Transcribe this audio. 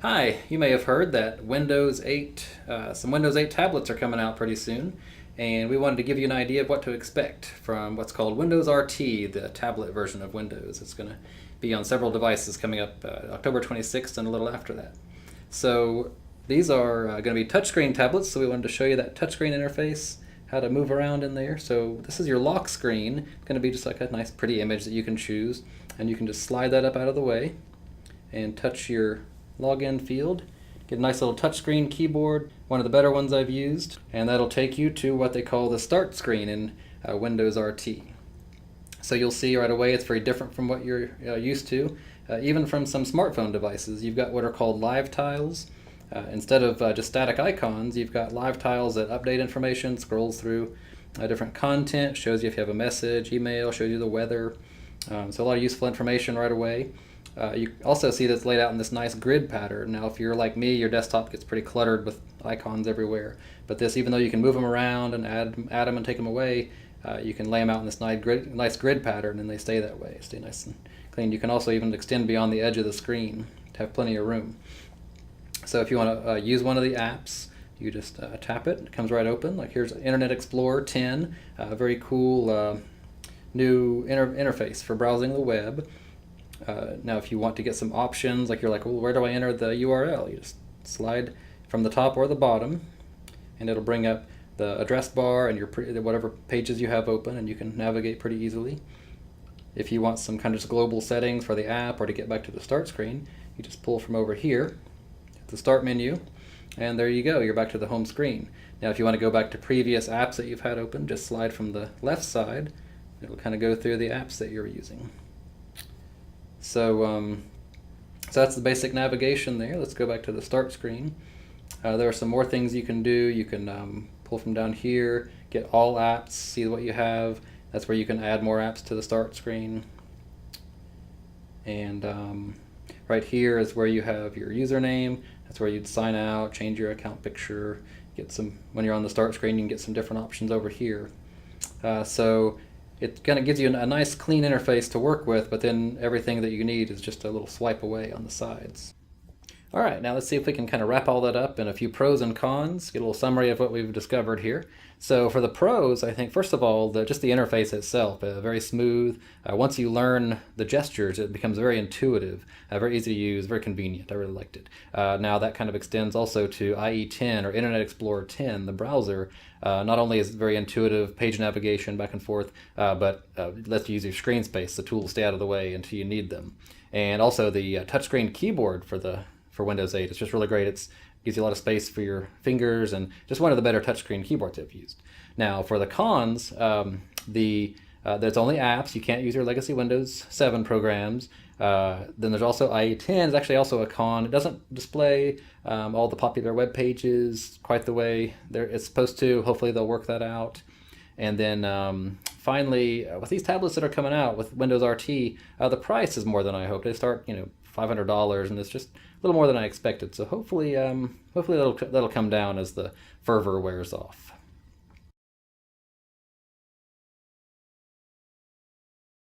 Hi, you may have heard that some Windows 8 tablets are coming out pretty soon, and we wanted to give you an idea of what to expect from what's called Windows RT, the tablet version of Windows. It's going to be on several devices coming up October 26th and a little after that. So these are going to be touchscreen tablets, so we wanted to show you that touchscreen interface, how to move around in there. So this is your lock screen. It's going to be just like a nice pretty image that you can choose, and you can just slide that up out of the way and touch your login field. Get a nice little touchscreen keyboard, one of the better ones I've used, and that'll take you to what they call the start screen in Windows RT. So you'll see right away it's very different from what you're used to. Even from some smartphone devices, you've got what are called live tiles. Instead of just static icons, you've got live tiles that update information, scrolls through different content, shows you if you have a message, email, shows you the weather. So a lot of useful information right away. You also see that's laid out in this nice grid pattern. Now, if you're like me, your desktop gets pretty cluttered with icons everywhere. But this, even though you can move them around and add them and take them away, you can lay them out in this nice grid pattern, and they stay that way. Stay nice and clean. You can also even extend beyond the edge of the screen to have plenty of room. So if you want to use one of the apps, you just tap it. It comes right open. Like here's Internet Explorer 10, a very cool new interface for browsing the web. Now, if you want to get some options, like you're like, well, where do I enter the URL? You just slide from the top or the bottom, and it'll bring up the address bar and your whatever pages you have open, and you can navigate pretty easily. If you want some kind of just global settings for the app or to get back to the start screen, you just pull from over here, hit the start menu, and there you go. You're back to the home screen. Now, if you want to go back to previous apps that you've had open, just slide from the left side. It'll kind of go through the apps that you're using. So that's the basic navigation there. Let's go back to the start screen. There are some more things you can do. You can pull from down here, get all apps, see what you have. That's where you can add more apps to the start screen. And right here is where you have your username. That's where you'd sign out, change your account picture, when you're on the start screen, you can get some different options over here. So it kind of gives you a nice clean interface to work with, but then everything that you need is just a little swipe away on the sides. All right, now let's see if we can kind of wrap all that up in a few pros and cons, get a little summary of what we've discovered here. So for the pros, I think first of all, just the interface itself, very smooth. Once you learn the gestures, it becomes very intuitive, very easy to use, very convenient. I really liked it. Now that kind of extends also to IE 10 or Internet Explorer 10, the browser. Not only is it very intuitive, page navigation back and forth, but lets you use your screen space. The tools stay out of the way until you need them. And also the touchscreen keyboard for Windows 8. It's just really great. It gives you a lot of space for your fingers, and just one of the better touchscreen keyboards I've used. Now, for the cons, there's only apps. You can't use your legacy Windows 7 programs. Then there's also IE 10 is actually also a con. It doesn't display all the popular web pages quite the way it's supposed to. Hopefully they'll work that out. And then finally, with these tablets that are coming out with Windows RT, the price is more than I hoped. They start, $500, and it's just a little more than I expected. So hopefully that'll come down as the fervor wears off.